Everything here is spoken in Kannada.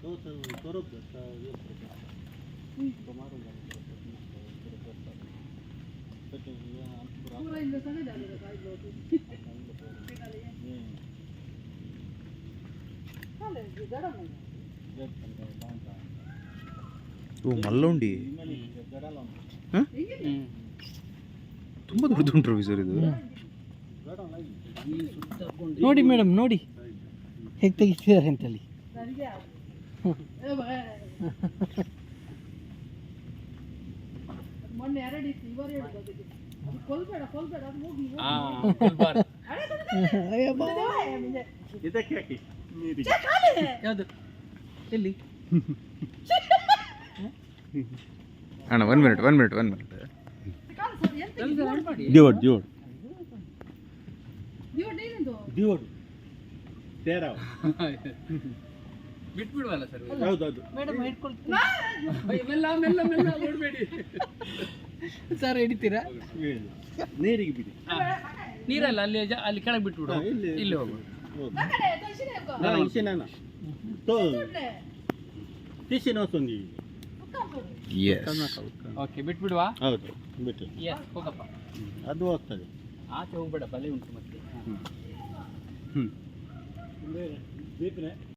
ಓ ಮಲ್ಲುಂಡಿ ತುಂಬ ದೊಡ್ಡದುಂಟು ಸರ್ ಇದು. ನೋಡಿ ಮೇಡಮ್, ನೋಡಿ ಹೇಗೆ ತೆಗಿತಿದ್ದಾರೆ ಅಂತಲ್ಲಿ. ಯಾವುದು ಎಲ್ಲಿ ಅಣ್ಣ 1 ಮಿನಿಟ್ ಬಿಟ್ಬಿಡುವಲ್ಲ ಸರ್. ಹೌದೌದು ಮೇಡಮ್ ಹಿಡ್ಕೊಳ್ತೀನಿ. ಮೆಲ್ಲ ಮೆಲ್ಲ ಮೆಲ್ಲ ನೋಡಬೇಡಿ ಸರ್. ಹಿಡಿತೀರಾ? ನೀರಿಗೆ ಬಿಡಿ. ನೀರಲ್ಲ, ಅಲ್ಲಿ ಕೆಳಗೆ ಬಿಟ್ಬಿಡು. ಇಲ್ಲಿ ಹೋಗು. ಓಕೆ, ಬಿಟ್ಬಿಡುವ. ಹೌದು ಬಿಟ್ಟು ಹೋಗಪ್ಪ. ಅದು ಹೋಗ್ತದೆ. ಆಚೆ ಹೋಗ್ಬೇಡ, ಬಲೆ ಉಂಟು ಮತ್ತೆ.